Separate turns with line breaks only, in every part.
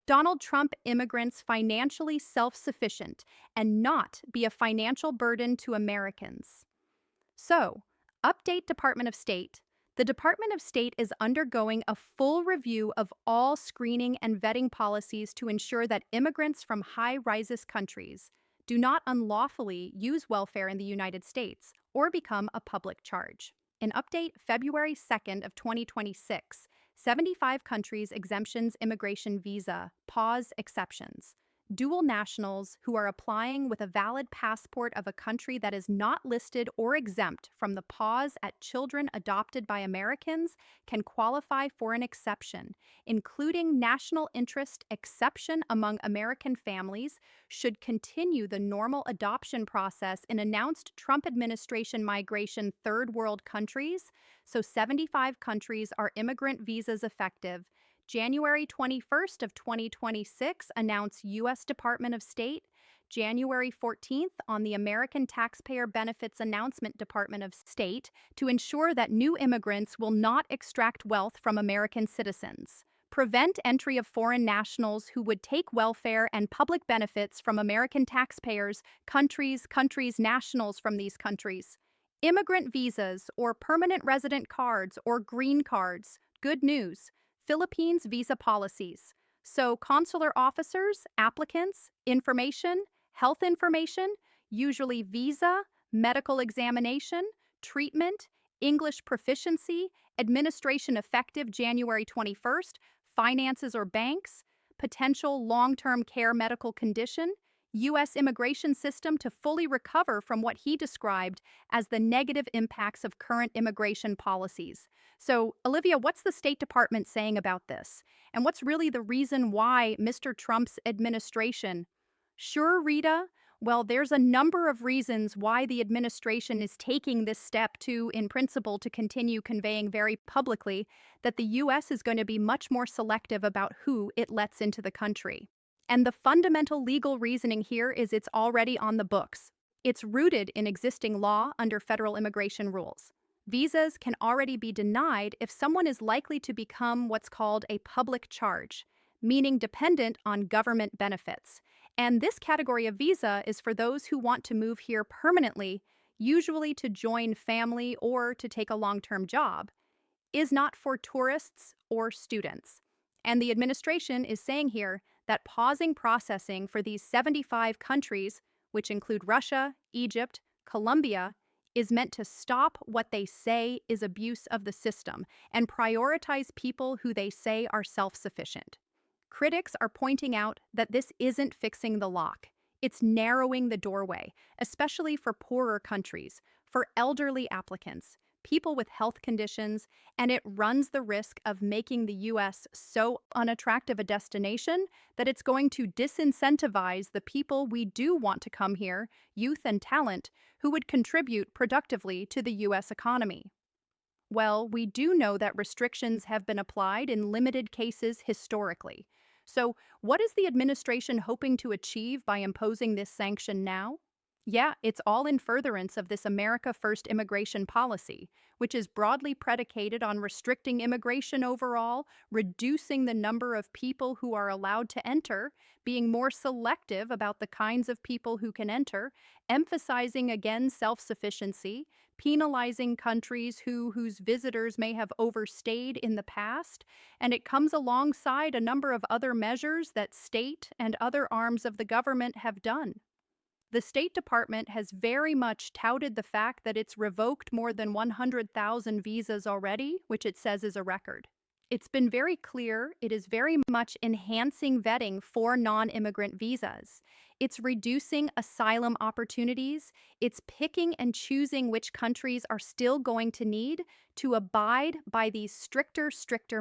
Donald Trump immigrants financially self-sufficient and not be a financial burden to Americans. So, update Department of State. The Department of State is undergoing a full review of all screening and vetting policies to ensure that immigrants from high-rises countries do not unlawfully use welfare in the United States or become a public charge. In update February 2nd of 2026, 75 countries exemptions immigration visa, pause exceptions. Dual nationals who are applying with a valid passport of a country that is not listed or exempt from the pause at children adopted by Americans can qualify for an exception, including national interest exception among American families, should continue the normal adoption process in announced Trump administration migration third world countries. So 75 countries are immigrant visas effective. January 21st of 2026 announce U.S. Department of State. January 14th on the American Taxpayer Benefits Announcement Department of State to ensure that new immigrants will not extract wealth from American citizens. Prevent entry of foreign nationals who would take welfare and public benefits from American taxpayers, countries, nationals from these countries. Immigrant visas or permanent resident cards or green cards. Good news. Philippines visa policies. So consular officers, applicants, information, health information, usually visa, medical examination, treatment, English proficiency, administration effective January 21st, finances or banks, potential long-term care medical condition, U.S. immigration system to fully recover from what he described as the negative impacts of current immigration policies. So, Olivia, what's the State Department saying about this? And what's really the reason why Mr. Trump's administration? Sure, Rita. Well, there's a number of reasons why the administration is taking this step in principle, to continue conveying very publicly that the U.S. is going to be much more selective about who it lets into the country. And the fundamental legal reasoning here is it's already on the books. It's rooted in existing law under federal immigration rules. Visas can already be denied if someone is likely to become what's called a public charge, meaning dependent on government benefits. And this category of visa is for those who want to move here permanently, usually to join family or to take a long-term job, is not for tourists or students. And the administration is saying here that pausing processing for these 75 countries, which include Russia, Egypt, Colombia, is meant to stop what they say is abuse of the system and prioritize people who they say are self-sufficient. Critics are pointing out that this isn't fixing the lock. It's narrowing the doorway, especially for poorer countries, for elderly applicants, people with health conditions, and it runs the risk of making the U.S. so unattractive a destination that it's going to disincentivize the people we do want to come here, youth and talent, who would contribute productively to the U.S. economy. Well, we do know that restrictions have been applied in limited cases historically. So, what is the administration hoping to achieve by imposing this sanction now? Yeah, it's all in furtherance of this America First immigration policy, which is broadly predicated on restricting immigration overall, reducing the number of people who are allowed to enter, being more selective about the kinds of people who can enter, emphasizing again self-sufficiency, penalizing countries whose visitors may have overstayed in the past, and it comes alongside a number of other measures that state and other arms of the government have done. The State Department has very much touted the fact that it's revoked more than 100,000 visas already, which it says is a record. It's been very clear it is very much enhancing vetting for non-immigrant visas. It's reducing asylum opportunities. It's picking and choosing which countries are still going to need to abide by these stricter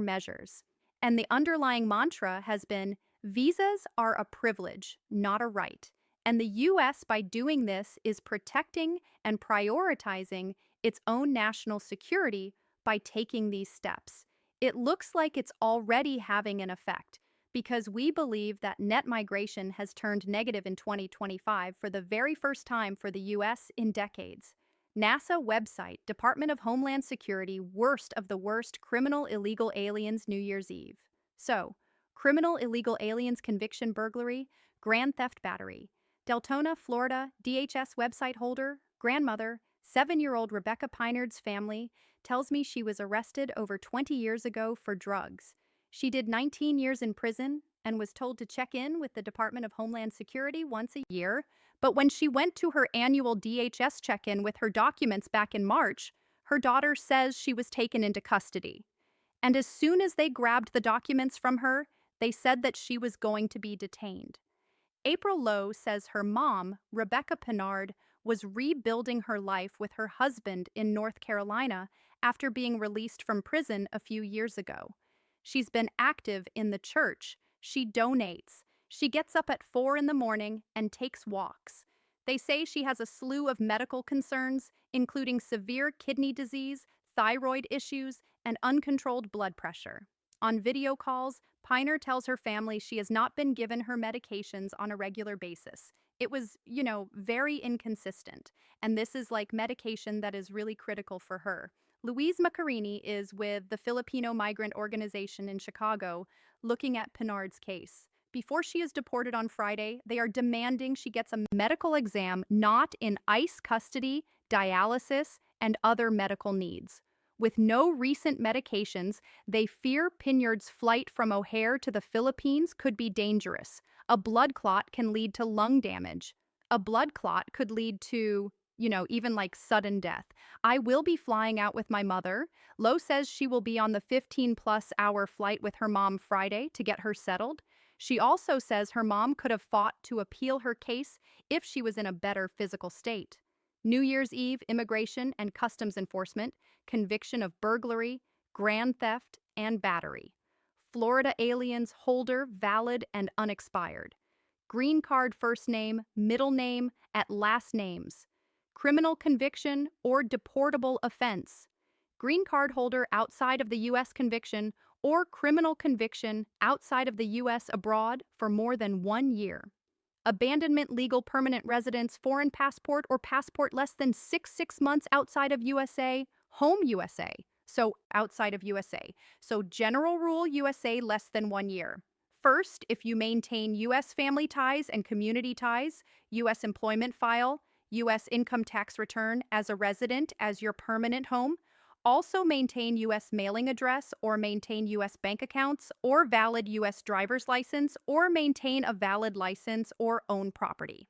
measures. And the underlying mantra has been, visas are a privilege, not a right. And the U.S., by doing this, is protecting and prioritizing its own national security by taking these steps. It looks like it's already having an effect, because we believe that net migration has turned negative in 2025 for the very first time for the U.S. in decades. NASA website, Department of Homeland Security, worst of the worst criminal illegal aliens New Year's Eve. So, criminal illegal aliens conviction burglary, grand theft battery. Deltona, Florida, DHS website holder, grandmother, 7-year-old Rebecca Pinard's family tells me she was arrested over 20 years ago for drugs. She did 19 years in prison and was told to check in with the Department of Homeland Security once a year. But when she went to her annual DHS check-in with her documents back in March, her daughter says she was taken into custody. And as soon as they grabbed the documents from her, they said that she was going to be detained. April Lowe says her mom, Rebecca Pinard, was rebuilding her life with her husband in North Carolina after being released from prison a few years ago. She's been active in the church. She donates. She gets up at 4 in the morning and takes walks. They say she has a slew of medical concerns, including severe kidney disease, thyroid issues, and uncontrolled blood pressure. On video calls, Piner tells her family she has not been given her medications on a regular basis. It was, very inconsistent. And this is like medication that is really critical for her. Louise Macarini is with the Filipino Migrant Organization in Chicago looking at Pinard's case. Before she is deported on Friday, they are demanding she gets a medical exam not in ICE custody, dialysis, and other medical needs. With no recent medications, they fear Pinard's flight from O'Hare to the Philippines could be dangerous. A blood clot can lead to lung damage. A blood clot could lead to, even like sudden death. I will be flying out with my mother. Lowe says she will be on the 15-plus hour flight with her mom Friday to get her settled. She also says her mom could have fought to appeal her case if she was in a better physical state. New Year's Eve, Immigration and Customs Enforcement, conviction of burglary, grand theft, and battery. Florida aliens holder valid and unexpired. Green card first name, middle name, at last names. Criminal conviction or deportable offense. Green card holder outside of the U.S. conviction or criminal conviction outside of the U.S. abroad for more than 1 year. Abandonment, legal permanent residence, foreign passport, or passport less than 6 months outside of USA, home USA, so outside of USA. So general rule USA less than 1 year. First, if you maintain U.S. family ties and community ties, U.S. employment file, U.S. income tax return as a resident as your permanent home, also maintain U.S. mailing address or maintain U.S. bank accounts or valid U.S. driver's license or maintain a valid license or own property.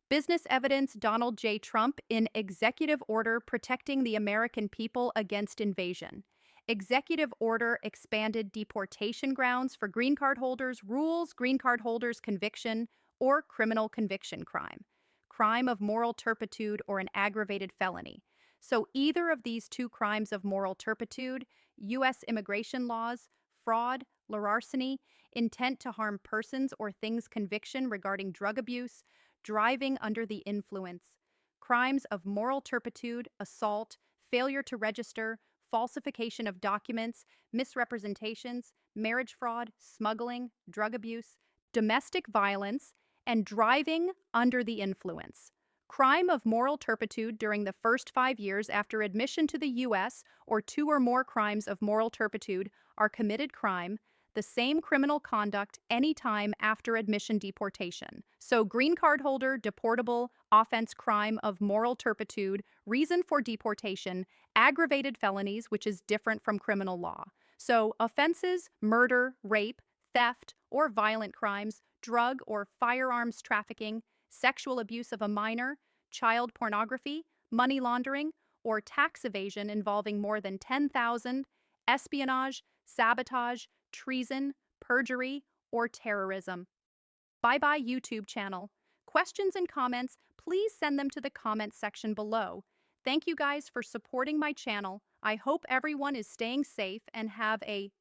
Business evidence Donald J. Trump in Executive Order Protecting the American People Against Invasion. Executive Order expanded deportation grounds for green card holders, rules green card holders conviction or criminal conviction crime. Crime of moral turpitude or an aggravated felony. So either of these two crimes of moral turpitude, U.S. immigration laws, fraud, larceny, intent to harm persons or things conviction regarding drug abuse, driving under the influence, crimes of moral turpitude, assault, failure to register, falsification of documents, misrepresentations, marriage fraud, smuggling, drug abuse, domestic violence, and driving under the influence. Crime of moral turpitude during the first 5 years after admission to the U.S. or 2 or more crimes of moral turpitude are committed crime, the same criminal conduct anytime after admission deportation. So green card holder, deportable, offense crime of moral turpitude, reason for deportation, aggravated felonies, which is different from criminal law. So offenses, murder, rape, theft, or violent crimes, drug or firearms trafficking, sexual abuse of a minor, child pornography, money laundering, or tax evasion involving more than $10,000, espionage, sabotage, treason, perjury, or terrorism. Bye-bye YouTube channel. Questions and comments, please send them to the comments section below. Thank you guys for supporting my channel. I hope everyone is staying safe and have a